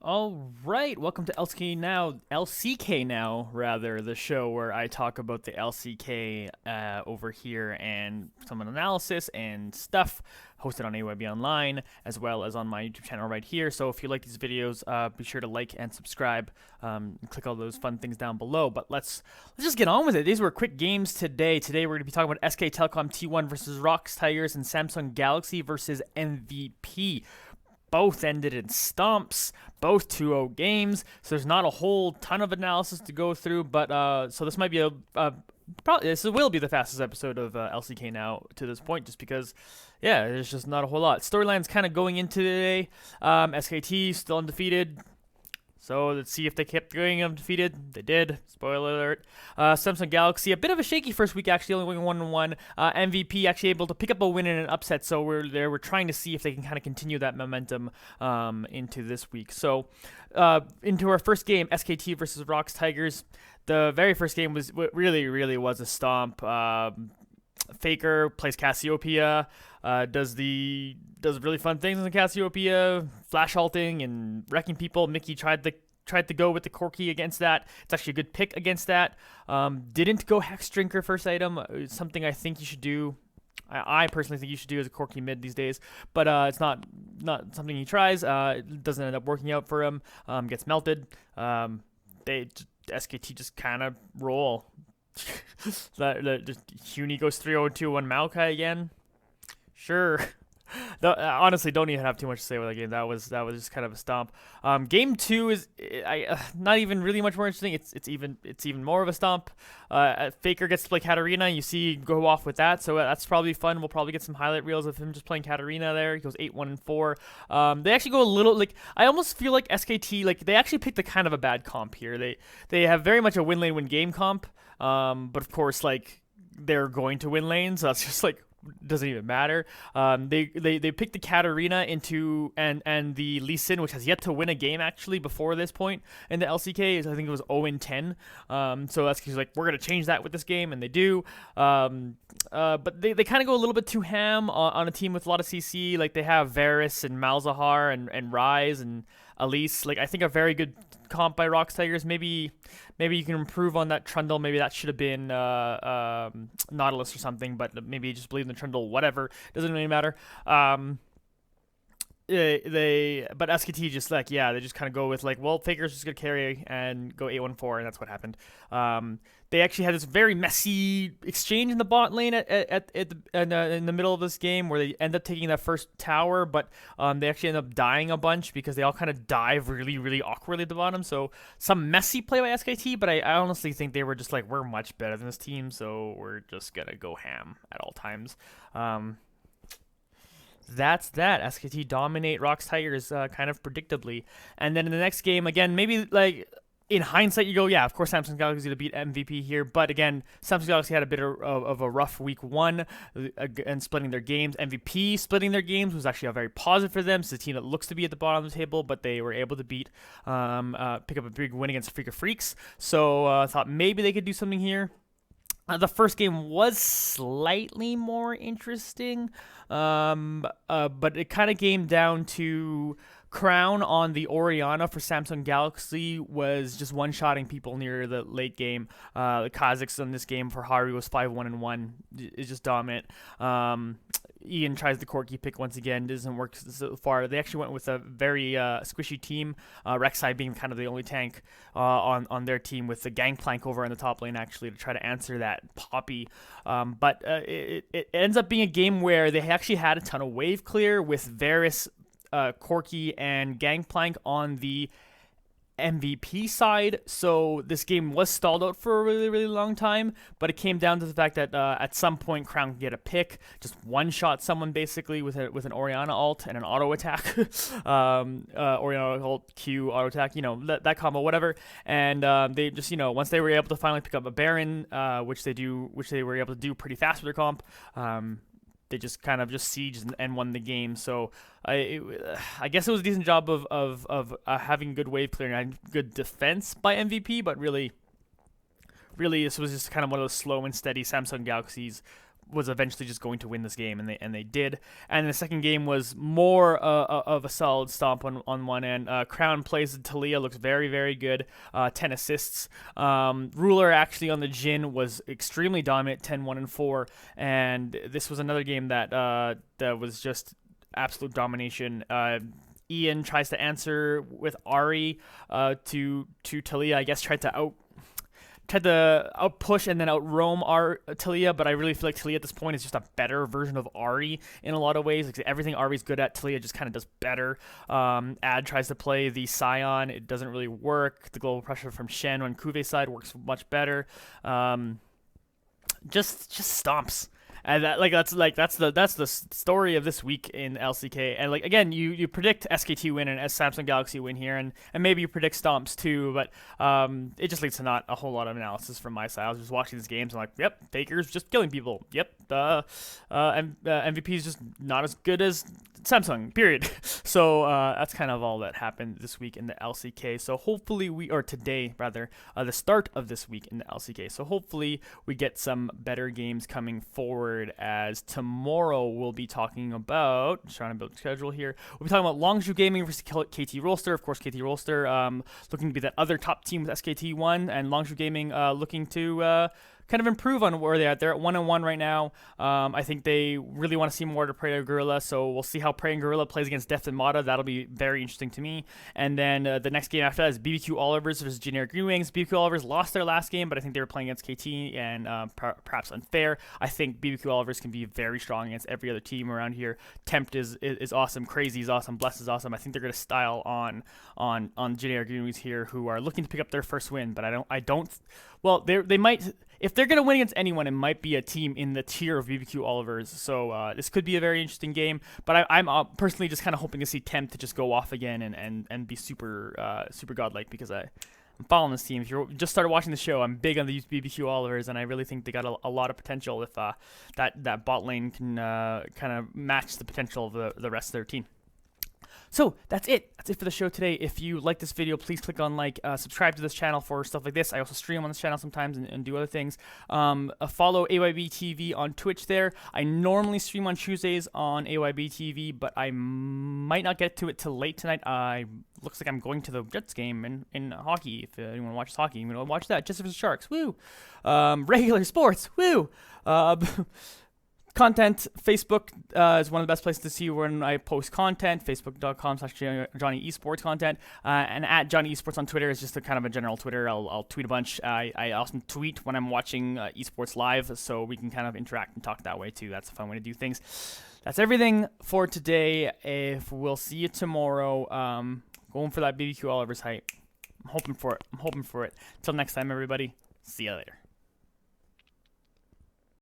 All right, welcome to LCK Now, rather, the show where I talk about the LCK over here and some analysis and stuff hosted on AYB Online, as well as on my YouTube channel right here. So if you like these videos, be sure to like and subscribe. And click all those fun things down below. But let's just get on with it. These were quick games today. Today we're going to be talking about SK Telecom T1 versus ROX Tigers and Samsung Galaxy versus MVP. Both ended in stomps, both 2-0 games, so there's not a whole ton of analysis to go through, but so this might be probably this will be the fastest episode of LCK Now to this point, just because, yeah, there's just not a whole lot. Storylines kind of going into today. SKT still undefeated. So let's see if they kept going undefeated. They did. Spoiler alert. Samsung Galaxy, a bit of a shaky first week, actually, only going 1-1. MVP actually able to pick up a win in an upset. So we're trying to see if they can kind of continue that momentum into this week. So into our first game, SKT versus ROX Tigers. The very first game was really was a stomp. Faker plays Cassiopeia, does really fun things in the Cassiopeia, flash halting and wrecking people. Mickey tried to go with the Corki against that. It's actually a good pick against that. Didn't go Hex Drinker first item. It's something I think you should do. I personally think you should do as a Corki mid these days, but it's not something he tries. It doesn't end up working out for him. Gets melted. SKT just kind of roll. Huni goes 3-0-2 on Maokai again. Sure. Honestly, don't even have too much to say about that game. That was just kind of a stomp. Game 2 is not even really much more interesting. It's even more of a stomp. Faker gets to play Katarina. You see go off with that, so that's probably fun. We'll probably get some highlight reels of him just playing Katarina there. He goes 8-1-4. They actually go a little I almost feel like SKT they actually picked a kind of a bad comp here. They have very much a win lane win game comp. But of course they're going to win lane, so that's just doesn't even matter. They picked the Katarina into and the Lee Sin, which has yet to win a game actually before this point in the LCK. I think it was 0-10. So that's because we're gonna change that with this game, and they do. But they kind of go a little bit too ham on a team with a lot of CC. They have Varus and Malzahar and Ryze and Elise. I think a very good comp by ROX Tigers. Maybe you can improve on that Trundle. Maybe that should have been Nautilus or something, but maybe you just believe in the Trundle. Whatever, doesn't really matter. But SKT just they just kind of go with Faker's just gonna carry and go 8-1-4, and that's what happened. They actually had this very messy exchange in the bot lane in the middle of this game where they end up taking that first tower, but they actually end up dying a bunch because they all kind of dive really awkwardly at the bottom. So some messy play by SKT, but I honestly think they were just we're much better than this team, so we're just gonna go ham at all times. That's that. SKT dominate ROX Tigers kind of predictably. And then in the next game, again, maybe in hindsight, you go, yeah, of course Samsung Galaxy going to beat MVP here. But again, Samsung Galaxy had a bit of a rough week 1 and splitting their games. MVP splitting their games was actually a very positive for them. It's a team that looks to be at the bottom of the table, but they were able to pick up a big win against Freak of Freaks. So I thought maybe they could do something here. The first game was slightly more interesting, but it kind of came down to Crown on the Orianna for Samsung Galaxy was just one-shotting people near the late game. The Kazakhs in this game for Haru was 5-1-1. It's just dominant. Ian tries the Corki pick once again. Doesn't work so far. They actually went with a very squishy team. Rek'Sai being kind of the only tank on their team, with the Gangplank over in the top lane actually to try to answer that Poppy. But it ends up being a game where they actually had a ton of wave clear with Varus, Corki, and Gangplank on the MVP side, so this game was stalled out for a really long time, but it came down to the fact that at some point Crown could get a pick, just one-shot someone basically with an Orianna ult and an auto attack. Orianna ult, Q, auto attack, that combo, whatever. And they just, once they were able to finally pick up a Baron, which they were able to do pretty fast with their comp, they just kind of sieged and won the game. So I guess it was a decent job of having good wave clearing and good defense by MVP, but really this was just kind of one of those slow and steady Samsung Galaxies was eventually just going to win this game, and they did. And the second game was more of a solid stomp on one end. Crown plays Talia, looks very, very good. 10 assists. Ruler actually on the Jhin was extremely dominant, 10-1-4. And this was another game that was just absolute domination. Ian tries to answer with Ahri to Talia. I guess tried to out push and then out roam Talia, but I really feel like Talia at this point is just a better version of Ahri in a lot of ways. Like everything Ahri's good at, Talia just kind of does better. Ad tries to play the Scion, it doesn't really work. The global pressure from Shen on Kuve's side works much better. Just stomps. And that's the story of this week in LCK. And like again, you predict SKT win and Samsung Galaxy win here, and maybe you predict stomps too, but it just leads to not a whole lot of analysis from my side. I was just watching these games and I'm like, yep, Faker's just killing people. Yep, MVP is just not as good as Samsung, period. So that's kind of all that happened this week in the LCK. So hopefully today rather, the start of this week in the LCK. So hopefully we get some better games coming forward, as tomorrow we'll be talking about, just trying to build a schedule here, we'll be talking about Longzhu Gaming versus KT Rolster. Of course, KT Rolster looking to be that other top team with SKT T1, and Longzhu Gaming looking to kind of improve on where they're at. They're at 1-1 right now. I think they really want to see more to Prey and Gorilla, so we'll see how Prey and Gorilla plays against Death and Mata. That'll be very interesting to me. And then the next game after that is BBQ Olivers versus Generic Green Wings. BBQ Olivers lost their last game, but I think they were playing against KT and perhaps unfair. I think BBQ Olivers can be very strong against every other team around here. Tempt is awesome. Crazy is awesome. Bless is awesome. I think they're going to style on Generic Green Wings here, who are looking to pick up their first win, but I don't. Well, they might. If they're going to win against anyone, it might be a team in the tier of BBQ Olivers. So this could be a very interesting game. But I'm personally just kind of hoping to see Tempt to just go off again and be super godlike, because I'm following this team. If you just started watching the show, I'm big on the BBQ Olivers, and I really think they got a lot of potential if that bot lane can kind of match the potential of the rest of their team. So that's it. That's it for the show today. If you like this video, please click on like, subscribe to this channel for stuff like this. I also stream on this channel sometimes and do other things. Follow AYB TV on Twitch there. I normally stream on Tuesdays on AYB TV, but I might not get to it till late tonight. Looks like I'm going to the Jets game in hockey. If anyone watches hockey, you know, watch that. Just for the Sharks. Woo! Regular sports. Woo! Content, Facebook is one of the best places to see when I post content. Facebook.com/Johnny Esports content, and at Johnny Esports on Twitter is just a kind of a general Twitter. I'll tweet a bunch. I also tweet when I'm watching esports live, so we can kind of interact and talk that way too. That's a fun way to do things. That's everything for today. If we'll see you tomorrow. Going for that BBQ Olivers hype. I'm hoping for it. Till next time, everybody. See you later.